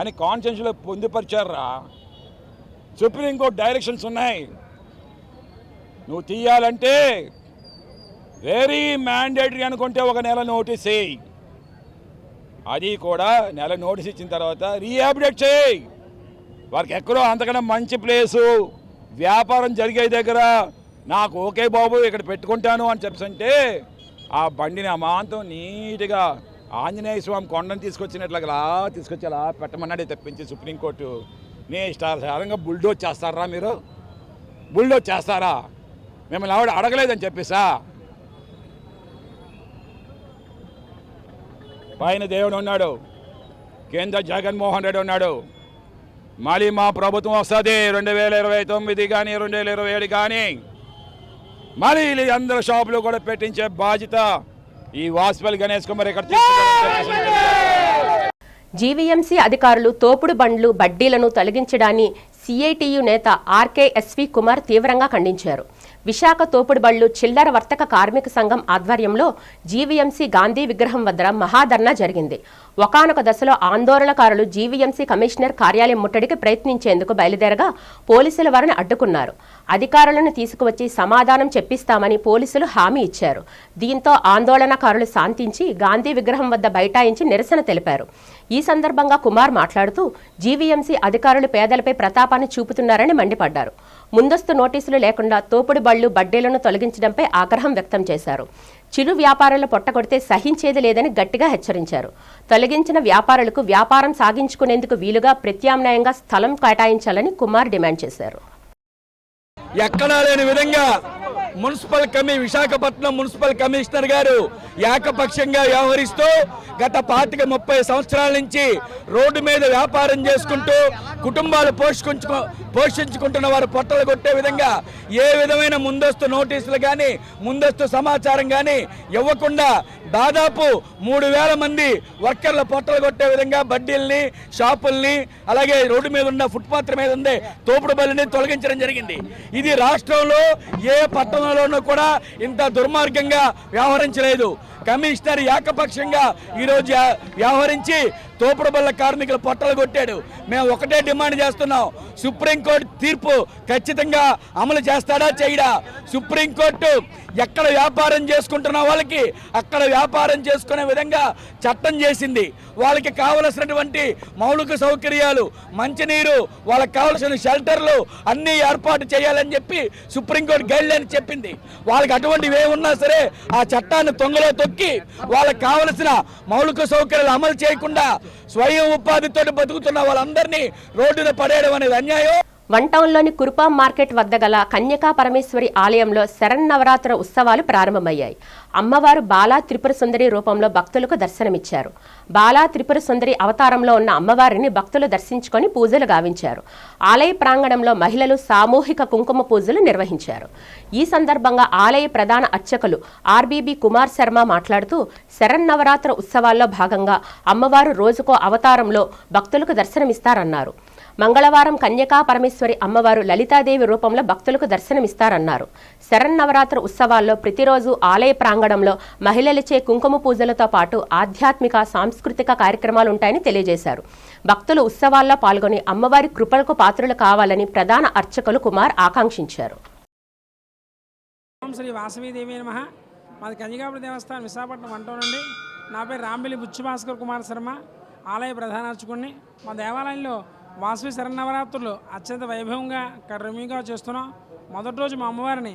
అని కాన్స్టిట్యూషన్లో పొందుపరిచారా. సుప్రీంకోర్టు డైరెక్షన్స్ ఉన్నాయి. నువ్వు తీయాలంటే వెరీ మ్యాండేటరీ అనుకుంటే 1 నెల నోటీస్ వేయి. అది కూడా నెల నోటీస్ ఇచ్చిన తర్వాత రీహాబిలిటేట్ చేయి. వారికి ఎక్కడో అంతకన్నా మంచి ప్లేసు వ్యాపారం జరిగే దగ్గర నాకు ఓకే బాబు ఇక్కడ పెట్టుకుంటాను అని చెప్పంటే ఆ బండిని అమాంతం నీట్గా ఆంజనేయ స్వామి కొండను తీసుకొచ్చినట్లుగా తీసుకొచ్చి అలా పెట్టమన్నాడే తప్పించి సుప్రీంకోర్టు నీ ఇష్టానుసారంగా బుల్డోజ్ చేస్తారా? మీరు బుల్డోజ్ చేస్తారా? మిమ్మల్ని ఆవిడ అడగలేదని చెప్పేసా? పైన దేవుడు ఉన్నాడు, కేంద్ర జగన్మోహన్ రెడ్డి ఉన్నాడు. మళ్ళీ మా ప్రభుత్వం వస్తుంది 2029 కానీ 2027 కానీ. మరి అందరూ షాపులు కూడా పెట్టించే బాధ్యత ఈ వాసుపల్లి గణేష్ కుమార్ ఇక్కడ తీసుకున్నారు. జీవీఎంసీ అధికారులు తోపుడు బండ్లు బడ్డీలను తొలగించడాన్ని సిఐటియు నేత ఆర్కేఎస్వి కుమార్ తీవ్రంగా ఖండించారు. విశాఖ తోపుడు బళ్లు చిల్లర వర్తక కార్మిక సంఘం ఆధ్వర్యంలో జీవీఎంసీ గాంధీ విగ్రహం వద్ద మహాధర్నా జరిగింది. ఒకానొక దశలో ఆందోళనకారులు జీవీఎంసీ కమిషనర్ కార్యాలయం ముట్టడికి ప్రయత్నించేందుకు బయలుదేరగా పోలీసులు వారిని అడ్డుకున్నారు. అధికారులను తీసుకువచ్చి సమాధానం చెప్పిస్తామని పోలీసులు హామీ ఇచ్చారు. దీంతో ఆందోళనకారులు శాంతించి గాంధీ విగ్రహం వద్ద బైఠాయించి నిరసన తెలిపారు. ఈ సందర్భంగా కుమార్ మాట్లాడుతూ జీవీఎంసీ అధికారులు పేదలపై ప్రతాపాన్ని చూపుతున్నారని మండిపడ్డారు. ముందస్తు నోటీసులు లేకుండా తోపుడు బళ్లు బడ్డీలను తొలగించడంపై ఆగ్రహం వ్యక్తం చేశారు. చిరు వ్యాపారులు పొట్టగొడితే సహించేది లేదని గట్టిగా హెచ్చరించారు. తొలగించిన వ్యాపారులకు వ్యాపారం సాగించుకునేందుకు వీలుగా ప్రత్యామ్నాయంగా స్థలం కేటాయించాలని కుమార్ డిమాండ్ చేశారు. ఎక్కడా లేని విధంగా విశాఖపట్నం మున్సిపల్ కమిషనర్ గారు ఏకపక్షంగా వ్యవహరిస్తూ గత 25-30 సంవత్సరాల నుంచి రోడ్డు మీద వ్యాపారం చేసుకుంటూ కుటుంబాలు పోషించుకుంటున్న వారు పొట్టలు కొట్టే విధంగా ఏ విధమైన ముందస్తు నోటీసులు కానీ ముందస్తు సమాచారం కానీ ఇవ్వకుండా దాదాపు 3,000 మంది వర్కర్ల పొట్టలు కొట్టే విధంగా బడ్డీల్ని షాపుల్ని అలాగే రోడ్డు మీద ఉన్న ఫుట్పాత్ మీద ఉండే తోపుడు బల్లిని తొలగించడం జరిగింది. ఇది రాష్ట్రంలో ఏ పట్టణంలోనూ కూడా ఇంత దుర్మార్గంగా వ్యవహరించలేదు. కమిషనర్ ఏకపక్షంగా ఈరోజు వ్యవహరించి తోపుడు బల్ల కార్మికుల పొట్టలు కొట్టాడు. మేము ఒకటే డిమాండ్ చేస్తున్నాం, సుప్రీంకోర్టు తీర్పు ఖచ్చితంగా అమలు చేస్తాడా చేయడా? సుప్రీంకోర్టు ఎక్కడ వ్యాపారం చేసుకుంటున్న వాళ్ళకి అక్కడ వ్యాపారం చేసుకునే విధంగా చట్టం చేసింది. వాళ్ళకి కావలసినటువంటి మౌలిక సౌకర్యాలు, మంచినీరు, వాళ్ళకి కావలసిన షెల్టర్లు అన్నీ ఏర్పాటు చేయాలని చెప్పి సుప్రీంకోర్టు గైడ్ లైన్ చెప్పింది. వాళ్ళకి అటువంటివి ఏమున్నా సరే ఆ చట్టాన్ని తొంగలో తొక్కి వాళ్ళకి కావలసిన మౌలిక సౌకర్యాలు అమలు చేయకుండా స్వయం ఉపాధితో బతుకుతున్న వాళ్ళందరినీ రోడ్డున పడేయడం అనేది అన్యాయం. వన్ టౌన్లోని కురుపాం మార్కెట్ వద్ద గల కన్యకా పరమేశ్వరి ఆలయంలో శరన్నవరాత్రి ఉత్సవాలు ప్రారంభమయ్యాయి. అమ్మవారు బాలా త్రిపుర సుందరి రూపంలో భక్తులకు దర్శనమిచ్చారు. బాలా త్రిపుర సుందరి అవతారంలో ఉన్న అమ్మవారిని భక్తులు దర్శించుకొని పూజలు గావించారు. ఆలయ ప్రాంగణంలో మహిళలు సామూహిక కుంకుమ పూజలు నిర్వహించారు. ఈ సందర్భంగా ఆలయ ప్రధాన అర్చకులు ఆర్బీబీ కుమార్ శర్మ మాట్లాడుతూ శరన్నవరాత్రి ఉత్సవాల్లో భాగంగా అమ్మవారు రోజుకో అవతారంలో భక్తులకు దర్శనమిస్తారన్నారు. మంగళవారం కన్యకా పరమేశ్వరి అమ్మవారు లలితాదేవి రూపంలో భక్తులకు దర్శనమిస్తారన్నారు. శరన్నవరాత్రి ఉత్సవాల్లో ప్రతిరోజు ఆలయ ప్రాంగణంలో మహిళలచే కుంకుమ పూజలతో పాటు ఆధ్యాత్మిక సాంస్కృతిక కార్యక్రమాలుంటాయని తెలియజేశారు. భక్తులు ఉత్సవాల్లో పాల్గొని అమ్మవారి కృపలకు పాత్రలు కావాలని ప్రధాన అర్చకులు కుమార్ ఆకాంక్షించారు. శ్రీ వాసవీదేవి నమః. మాది కన్యకాపురి దేవస్థానం విశాఖపట్నం అంటోనండి. నా పేరు రాంబెల్లి బుచ్చిభాస్కర్ కుమార్ శర్మ, ఆలయ ప్రధాన అర్చకుడిని. మా దేవాలయంలో వాసవి శరన్నవరాత్రులు అత్యంత వైభవంగా కర్రమీగా చేస్తున్నాం. మొదటి రోజు మా అమ్మవారిని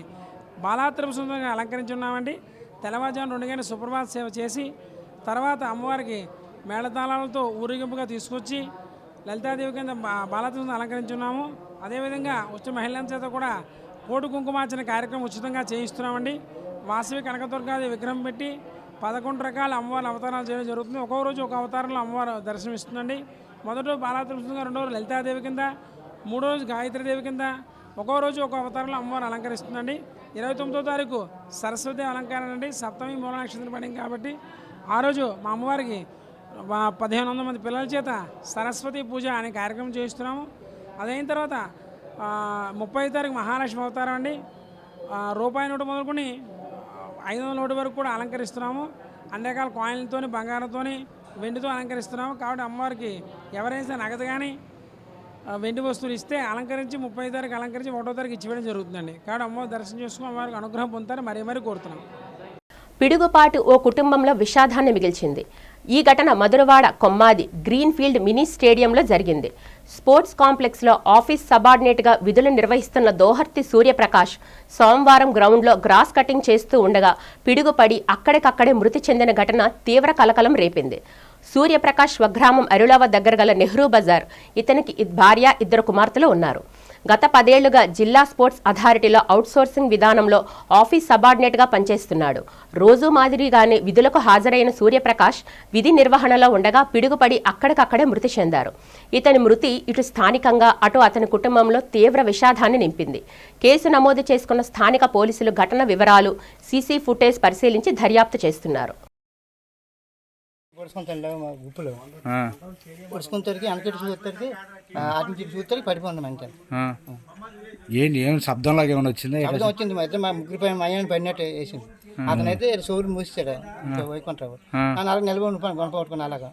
బాలాత్రిపుర సుందరంగా అలంకరించున్నామండి. తెల్లవారుజామున 2 గంటల సుప్రభాత సేవ చేసి తర్వాత అమ్మవారికి మేళతాళాలతో ఊరేగింపుగా తీసుకొచ్చి లలితాదేవి కింద బాలాత్రిపుర సుందరం అలంకరించున్నాము. అదేవిధంగా వచ్చిన మహిళల చేత కూడా కోటి కుంకుమార్చన కార్యక్రమం ఉచితంగా చేయిస్తున్నామండి. వాసవి కనకదుర్గాదేవి విగ్రహం పెట్టి 11 రకాల అమ్మవారి అవతారాలు చేయడం జరుగుతుంది. ఒక్కో రోజు ఒక అవతారంలో అమ్మవారు దర్శనమిస్తుందండి. మొదటి రోజు బాలాత్రిపుర సుందరి, 2వ రోజు లలితాదేవి కింద, 3వ రోజు గాయత్రీదేవి కింద, ఒక్కో రోజు ఒక అవతారంలో అమ్మవారు అలంకరిస్తుందండి. 29వ తారీఖు సరస్వతి అలంకారం అండి. సప్తమి మూల నక్షత్రం పడింది కాబట్టి ఆ రోజు మా అమ్మవారికి 1500 మంది పిల్లల చేత సరస్వతి పూజ అనే కార్యక్రమం చేయిస్తున్నాము. అదైన తర్వాత 30వ తారీఖు మహాలక్ష్మి అవతారం అండి. రూపాయి నోటు మొదలుకొని 500 నోటు వరకు కూడా అలంకరిస్తున్నాము. అన్ని రకాల కాయిన్లతో, బంగారంతో, వెండితో అలంకరిస్తున్నాము. కాబట్టి అమ్మవారికి ఎవరైనా నగదు కానీ వెండి వస్తువులు ఇస్తే అలంకరించి 30వ తారీఖు అలంకరించి 1వ తారీఖు ఇచ్చివేయడం జరుగుతుందండి. కాబట్టి అమ్మవారి దర్శనం చేసుకుని అమ్మవారికి అనుగ్రహం పొందుతారు మరీ కోరుతున్నాం. పిడుగుపాటు ఓ కుటుంబంలో విషాదాన్ని మిగిల్చింది. ఈ ఘటన Madhurawada Kommadi green field mini స్టేడియంలో జరిగింది. స్పోర్ట్స్ కాంప్లెక్స్లో ఆఫీస్ సబార్డినేట్గా విధులు నిర్వహిస్తున్న దోహర్తి సూర్యప్రకాష్ సోమవారం గ్రౌండ్లో గ్రాస్ కటింగ్ చేస్తూ ఉండగా పిడుగుపడి అక్కడికక్కడే మృతి చెందిన ఘటన తీవ్ర కలకలం రేపింది. సూర్యప్రకాష్ స్వగ్రామం అరుళవ దగ్గర గల నెహ్రూ బజార్. ఇతనికి భార్య, 2 కుమార్తెలు ఉన్నారు. గత 10 ఏళ్లుగా జిల్లా స్పోర్ట్స్ అథారిటీలో అవుట్సోర్సింగ్ విధానంలో ఆఫీస్ సబార్డినేట్గా పనిచేస్తున్నాడు. రోజు మాదిరిగానే విధులకు హాజరైన సూర్యప్రకాష్ విధి నిర్వహణలో ఉండగా పిడుగుపడి అక్కడికక్కడే మృతి చెందారు. ఇతని మృతి ఇటు స్థానికంగా అటు అతని కుటుంబంలో తీవ్ర విషాదాన్ని నింపింది. కేసు నమోదు చేసుకున్న స్థానిక పోలీసులు ఘటన వివరాలు, సీసీ ఫుటేజ్ పరిశీలించి దర్యాప్తు చేస్తున్నారు. ఏంటి ఏం శబ్దంలాగా ఏమైనా వచ్చిందా? శబ్దం వచ్చింది, మా ఇద్దరు మా ముగ్గురు పైన మయ్యాన్ని పడినట్టు వేసింది. అతనైతే సూర్యుడు మూసాడు వైకుంఠరావు. అలాగే నిలబడి గుణప పట్టుకుని అలాగా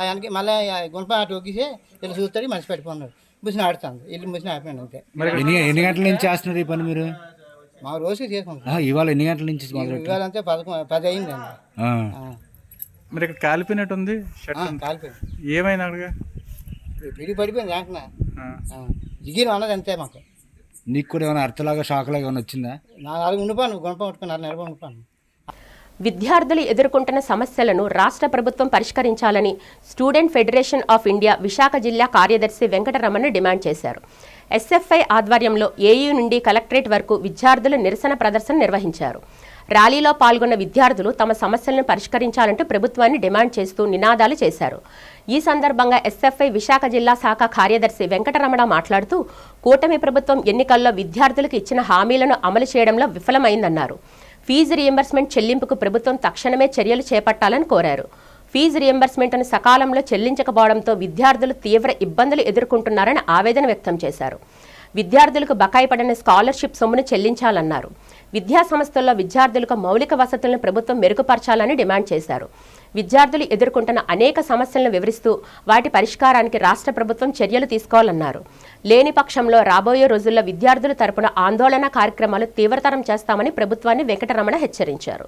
ఆయనకి మళ్ళీ గుణప అటు ఒగ్గిసి ఇలా చూస్తాడు, మనిషి పడిపోన్నాడు. ముసిన ఆడుతుంది, ఇల్లు ముసిన ఆడిపోయాను అంతే. ఎన్ని గంటల నుంచి చేస్తున్నారు ఈ పని మీరు? మా రోజుకి చేసుకుంటాం. ఇవాళ ఎన్ని గంటల నుంచి? ఇవాళ అంతే 10 అయిందండి. మరి ఇక్కడ కాలిపోయినట్టుంది, కాలిపోయింది. ఏమైనా అడగా పిడి పడిపోయింది వెంటనే జిగిరి అన్నది అంతే. మాకు నీకు కూడా ఏమైనా అర్థలాగా షాక్ లాగా ఏమైనా వచ్చిందా? 4 ఉండిపోను, గుణప పట్టుకున్నారు, నిలబడి ఉండిపోను. విద్యార్థులు ఎదుర్కొంటున్న సమస్యలను రాష్ట్ర ప్రభుత్వం పరిష్కరించాలని student federation of India Visakha జిల్లా కార్యదర్శి వెంకటరమణ డిమాండ్ చేశారు. ఎస్ఎఫ్ఐ ఆధ్వర్యంలో ఏయూ నుండి కలెక్టరేట్ వరకు విద్యార్థులు నిరసన ప్రదర్శన నిర్వహించారు. ర్యాలీలో పాల్గొన్న విద్యార్థులు తమ సమస్యలను పరిష్కరించాలంటూ ప్రభుత్వాన్ని డిమాండ్ చేస్తూ నినాదాలు చేశారు. ఈ సందర్భంగా ఎస్ఎఫ్ఐ విశాఖ జిల్లా శాఖ కార్యదర్శి వెంకటరమణ మాట్లాడుతూ కూటమి ప్రభుత్వం ఎన్నికల్లో విద్యార్థులకు ఇచ్చిన హామీలను అమలు చేయడంలో విఫలమైందన్నారు. ఫీజు రియంబర్స్మెంట్ చెల్లింపుకు ప్రభుత్వం తక్షణమే చర్యలు చేపట్టాలని కోరారు. ఫీజు రియంబర్స్మెంట్ను సకాలంలో చెల్లించకపోవడంతో విద్యార్థులు తీవ్ర ఇబ్బందులు ఎదుర్కొంటున్నారని ఆవేదన వ్యక్తం చేశారు. విద్యార్థులకు బకాయి పడిన స్కాలర్షిప్ సొమ్మును చెల్లించాలన్నారు. విద్యా సంస్థల్లో విద్యార్థులకు మౌలిక వసతులను ప్రభుత్వం మెరుగుపరచాలని డిమాండ్ చేశారు. విద్యార్థులు ఎదుర్కొంటున్న అనేక సమస్యలను వివరిస్తూ వాటి పరిష్కారానికి రాష్ట్ర ప్రభుత్వం చర్యలు తీసుకోవాలన్నారు. లేని పక్షంలో రాబోయే రోజుల్లో విద్యార్థుల తరపున ఆందోళన కార్యక్రమాలు తీవ్రతరం చేస్తామని ప్రభుత్వాన్ని వెంకటరమణ హెచ్చరించారు.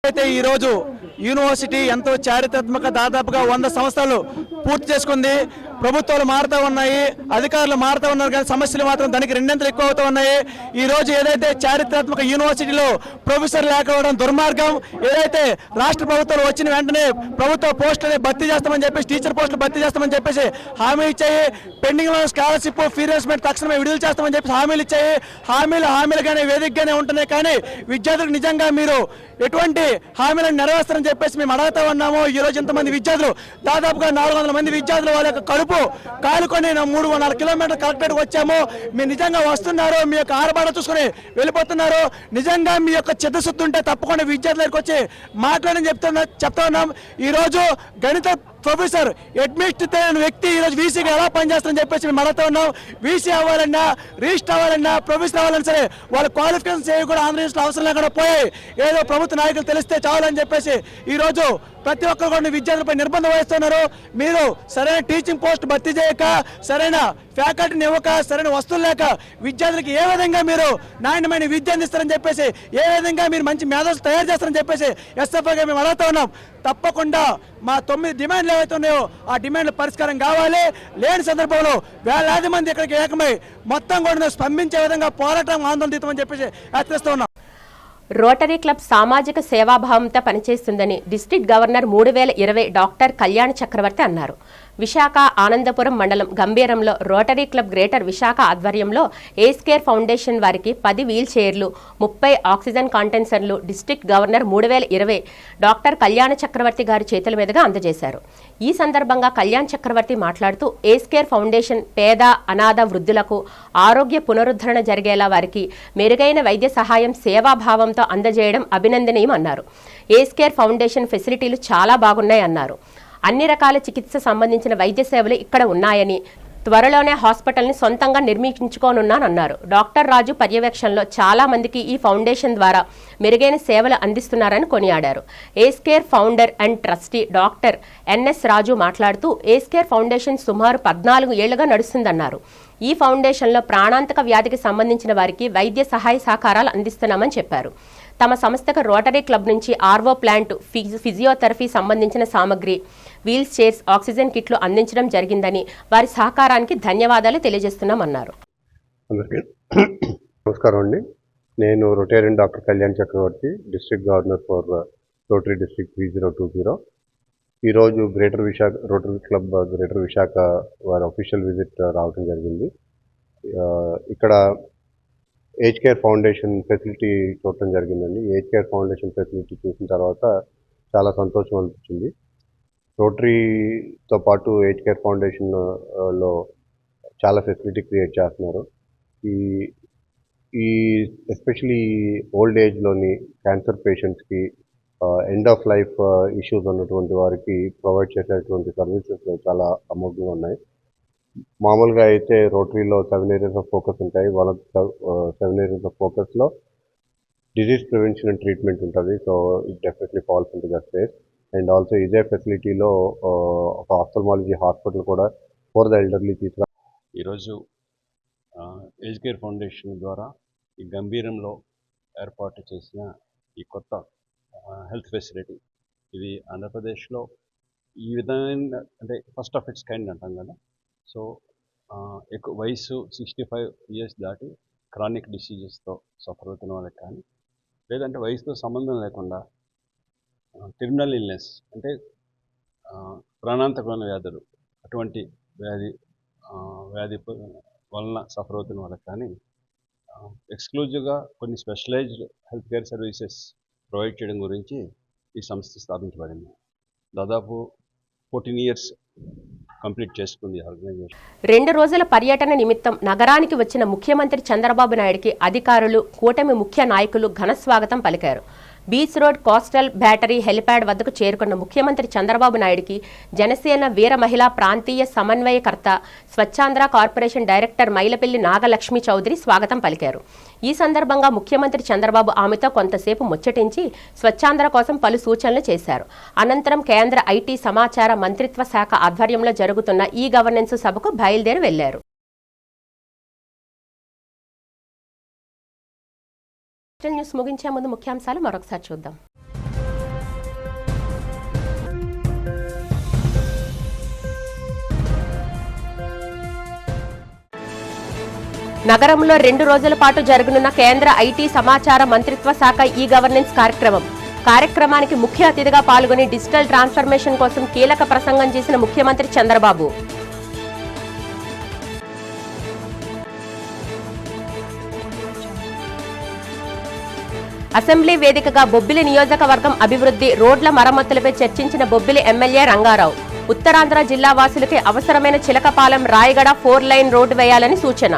అయితే ఈరోజు యూనివర్సిటీ ఎంతో చారిత్రాత్మక, దాదాపుగా 100 సంవత్సరాలు పూర్తి చేసుకుంది. ప్రభుత్వాలు మారుతూ ఉన్నాయి, అధికారులు మారుతూ ఉన్నారు, కానీ సమస్యలు మాత్రం దానికి 2 అంతలు ఎక్కువ అవుతూ ఉన్నాయి. ఈ రోజు ఏదైతే చారిత్రాత్మక యూనివర్సిటీలో ప్రొఫెసర్ లేకపోవడం దుర్మార్గం, ఏదైతే రాష్ట్ర ప్రభుత్వాలు వచ్చిన వెంటనే ప్రభుత్వ పోస్టులని భర్తీ చేస్తామని చెప్పేసి, టీచర్ పోస్టులు భర్తీ చేస్తామని చెప్పేసి హామీ ఇచ్చాయి. పెండింగ్ లో స్కాలర్షిప్, ఫీ రియంబర్స్మెంట్ తక్షణమే విడుదల చేస్తామని చెప్పేసి హామీలు ఇచ్చాయి. హామీలుగానే వేదికగానే ఉంటున్నాయి, కానీ విద్యార్థులకు నిజంగా మీరు ఎటువంటి హామీలను నెరవేర్స్తారని చెప్పేసి మేము అడుగుతా ఉన్నాము. ఈ రోజు ఇంతమంది విద్యార్థులు, దాదాపుగా 400 మంది విద్యార్థులు వాళ్ళ యొక్క కడుపు కాలుకొని 300 కిలోమీటర్ల కలెక్టరేట్కి వచ్చాము. మీరు నిజంగా వస్తున్నారు, మీ యొక్క ఆరబాట చూసుకొని వెళ్ళిపోతున్నారు. నిజంగా మీ యొక్క చిత్తశుద్ధి ఉంటే తప్పకుండా విద్యార్థుల దగ్గరికి వచ్చి మాట్లాడని చెప్తా ఉన్నాం. ఈరోజు గణిత ప్రొఫెసర్ అడ్మినిస్ట్రేట్ అయిన వ్యక్తి ఈరోజు వీసీగా ఎలా పనిచేస్తారని చెప్పేసి మేము అడుగుతా ఉన్నాం. వీసీ అవ్వాలన్నా, రిజిస్టర్ అవ్వాలన్నా, ప్రొఫెసర్ అవ్వాలన్నా సరే వాళ్ళ క్వాలిఫికేషన్స్ ఏవి కూడా ఆంధ్రప్రదేశ్లో అవసరం లేకుండా పోయి ఏదో ప్రభుత్వ నాయకులు తెలిస్తే చాలని చెప్పేసి ఈరోజు ప్రతి ఒక్కరు కూడా విద్యార్థులపై నిర్బంధం వహిస్తున్నారు. మీరు సరైన టీచింగ్ పోస్ట్ భర్తీ చేయక, సరైన ఫ్యాకల్టీని ఇవ్వక, సరైన వస్తువులు లేక విద్యార్థులకి ఏ విధంగా మీరు నాణ్యమైన విద్య అందిస్తారని చెప్పేసి, ఏ విధంగా మీరు మంచి మేధస్సులు తయారు చేస్తారని చెప్పేసి ఎస్ఎఫ్ఐగా మేము అడుగుతా ఉన్నాం. తప్పకుండా మా 9 డిమాండ్లు ఏవైతే ఉన్నాయో ఆ డిమాండ్ల పరిష్కారం కావాలి. లేని సందర్భంలో వేలాది మంది ఇక్కడికి ఏకమై మొత్తం కూడా స్పందించే విధంగా పోరాటం, ఆందోళన తీస్తామని చెప్పేసి హెచ్చరిస్తూ ఉన్నాం. రోటరీ క్లబ్ సామాజిక సేవాభావంతో పనిచేస్తుందని డిస్ట్రిక్ట్ గవర్నర్ 3020 డాక్టర్ కళ్యాణ్ చక్రవర్తి అన్నారు. విశాఖ ఆనందపురం మండలం గంభీరంలో రోటరీ క్లబ్ గ్రేటర్ విశాఖ ఆధ్వర్యంలో ఏస్కేర్ ఫౌండేషన్ వారికి 10 వీల్ చైర్లు, 30 ఆక్సిజన్ కాంటెన్సర్లు డిస్ట్రిక్ట్ గవర్నర్ 3020 డాక్టర్ కళ్యాణ చక్రవర్తి గారి చేతుల మీదుగా అందజేశారు. ఈ సందర్భంగా కళ్యాణ్ చక్రవర్తి మాట్లాడుతూ ఏస్కేర్ ఫౌండేషన్ పేద, అనాథ వృద్ధులకు ఆరోగ్య పునరుద్ధరణ జరిగేలా వారికి మెరుగైన వైద్య సహాయం సేవాభావంతో అందజేయడం అభినందనీయమన్నారు. ఏస్కేర్ ఫౌండేషన్ ఫెసిలిటీలు చాలా బాగున్నాయన్నారు. అన్ని రకాల చికిత్స సంబంధించిన వైద్య సేవలు ఇక్కడ ఉన్నాయని, త్వరలోనే హాస్పిటల్ని సొంతంగా నిర్మించుకోనున్నానన్నారు. డాక్టర్ రాజు పర్యవేక్షణలో చాలా మందికి ఈ ఫౌండేషన్ ద్వారా మెరుగైన సేవలు అందిస్తున్నారని కొనియాడారు. ఏస్కేర్ founder and trustee doctor N S Raju మాట్లాడుతూ ఏస్కేర్ ఫౌండేషన్ సుమారు 14 ఏళ్లుగా నడుస్తుందన్నారు. ఈ ఫౌండేషన్లో ప్రాణాంతక వ్యాధికి సంబంధించిన వారికి వైద్య సహాయ సహకారాలు అందిస్తున్నామని చెప్పారు. తమ సంస్థకు రోటరీ క్లబ్ నుంచి ఆర్వో ప్లాంట్, ఫిజియోథెరపీ సంబంధించిన సామగ్రి, వీల్ చైర్స్, ఆక్సిజన్ కిట్లు అందించడం జరిగిందని వారి సహకారానికి ధన్యవాదాలు తెలియజేస్తున్నామన్నారు. నమస్కారం అండి. నేను Rotarian doctor Kalyan Chakravarthi, district governor for Rotary district 3020. ఈరోజు greater Visakha Rotary club greater Visakha వారి అఫీషియల్ విజిట్ రావడం జరిగింది. ఇక్కడ ఏజ్ కేర్ ఫౌండేషన్ ఫెసిలిటీ చూడటం జరిగిందండి. ఏజ్ కేర్ ఫౌండేషన్ ఫెసిలిటీ చూసిన తర్వాత చాలా సంతోషం అనిపించింది. రోటరీతో పాటు ఏజ్ కేర్ ఫౌండేషన్లో చాలా ఫెసిలిటీ క్రియేట్ చేస్తున్నారు. ఈ ఎస్పెషలీ ఓల్డ్ ఏజ్లోని క్యాన్సర్ పేషెంట్స్కి ఎండ్ ఆఫ్ లైఫ్ ఇష్యూస్ ఉన్నటువంటి వారికి ప్రొవైడ్ చేసేటువంటి సర్వీసెస్ చాలా అమోఘంగా ఉన్నాయి. మామూలుగా అయితే రోటరీలో 7 ఏరియాస్ ఆఫ్ ఫోకస్ ఉంటాయి. వాళ్ళ 7 ఏరియాస్ ఆఫ్ ఫోకస్లో డిజీజ్ ప్రివెన్షన్ అండ్ ట్రీట్మెంట్ ఉంటుంది. So it definitely falls into that place. And also ఇదే ఫెసిలిటీలో ఒక ఆఫ్థల్మాలజీ హాస్పిటల్ కూడా ఫర్ ద ఎల్డర్లీ తీసుకురా. ఈరోజు ఏజ్ కేర్ ఫౌండేషన్ ద్వారా ఈ గంభీరంలో ఏర్పాటు చేసిన ఈ కొత్త హెల్త్ ఫెసిలిటీ ఇది ఆంధ్రప్రదేశ్లో ఈ విధమైన అంటే ఫస్ట్ ఆఫ్ ఇట్స్ కైండ్ అంటాం కదా. సో ఎక్కువ వయసు 65 ఇయర్స్ దాటి క్రానిక్ డిసీజెస్తో సఫర్ అవుతున్న వాళ్ళకి కానీ, లేదంటే వయసుతో సంబంధం లేకుండా టెర్మినల్ ఇల్నెస్ అంటే ప్రాణాంతకమైన వ్యాధులు, అటువంటి వ్యాధి వలన సఫర్ అవుతున్న వాళ్ళకి కానీ ఎక్స్క్లూజివ్గా కొన్ని specialized health care services provide చేయడం గురించి ఈ సంస్థ స్థాపించబడింది. దాదాపు 14 ఇయర్స్ కంప్లీట్ చేసుకుంది ఆర్గనైజేషన్. 2 రోజుల పర్యటన నిమిత్తం నగరానికి వచ్చిన ముఖ్యమంత్రి చంద్రబాబు నాయుడికి అధికారులు, కూటమి ముఖ్య నాయకులు ఘన స్వాగతం పలికారు. Beach road coastal battery helipad వద్దకు చేరుకున్న ముఖ్యమంత్రి చంద్రబాబు నాయుడికి జనసేన వీర మహిళా ప్రాంతీయ సమన్వయకర్త, స్వచ్ఛాంధ్ర కార్పొరేషన్ డైరెక్టర్ మైలపల్లి నాగలక్ష్మి చౌదరి స్వాగతం పలికారు. ఈ సందర్భంగా ముఖ్యమంత్రి చంద్రబాబు ఆమెతో కొంతసేపు ముచ్చటించి స్వచ్ఛాంధ్ర కోసం పలు సూచనలు చేశారు. అనంతరం కేంద్ర ఐటీ సమాచార మంత్రిత్వ శాఖ ఆధ్వర్యంలో జరుగుతున్న ఈ గవర్నెన్స్ సభకు బయలుదేరి వెళ్లారు. న్యూస్ ముగించే ముందు ముఖ్యాంశాలు మరొకసారి చూద్దాం. నగరంలో 2 రోజుల పాటు జరగనున్న కేంద్ర ఐటీ సమాచార మంత్రిత్వ శాఖ ఈ గవర్నెన్స్ కార్యక్రమానికి ముఖ్య అతిథిగా పాల్గొని డిజిటల్ ట్రాన్స్ఫర్మేషన్ కోసం కీలక ప్రసంగం చేసిన ముఖ్యమంత్రి చంద్రబాబు. అసెంబ్లీ వేదికగా బొబ్బిలి నియోజకవర్గం అభివృద్ధి, రోడ్ల మరమ్మతులపై చర్చించిన బొబ్బిలి ఎమ్మెల్యే రంగారావు. ఉత్తరాంధ్ర జిల్లా వాసులకి అవసరమైన చిలకపాలెం రాయగడ 4 లైన్ రోడ్డు వేయాలని సూచన.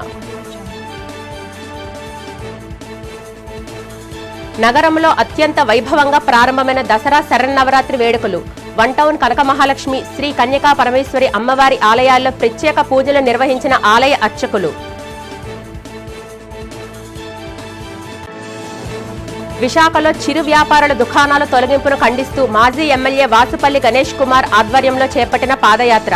నగరంలో అత్యంత వైభవంగా ప్రారంభమైన దసరా శరన్నవరాత్రి వేడుకలు. 1 టౌన్ కనక మహాలక్ష్మి, శ్రీ కన్యకా పరమేశ్వరి అమ్మవారి ఆలయాల్లో ప్రత్యేక పూజలు నిర్వహించిన ఆలయ అర్చకులు. విశాఖలో చిరు వ్యాపారుల దుకాణాల తొలగింపును ఖండిస్తూ మాజీ ఎమ్మెల్యే వాసుపల్లి గణేష్ కుమార్ ఆధ్వర్యంలో చేపట్టిన పాదయాత్ర.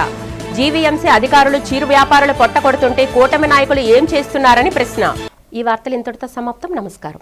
జీవీఎంసీ అధికారులు చిరు వ్యాపారులు పొట్టకొడుతుంటే కూటమి నాయకులు ఏం చేస్తున్నారని ప్రశ్న. ఈ వార్తలు ఇంతటితో సమాప్తం. నమస్కారం.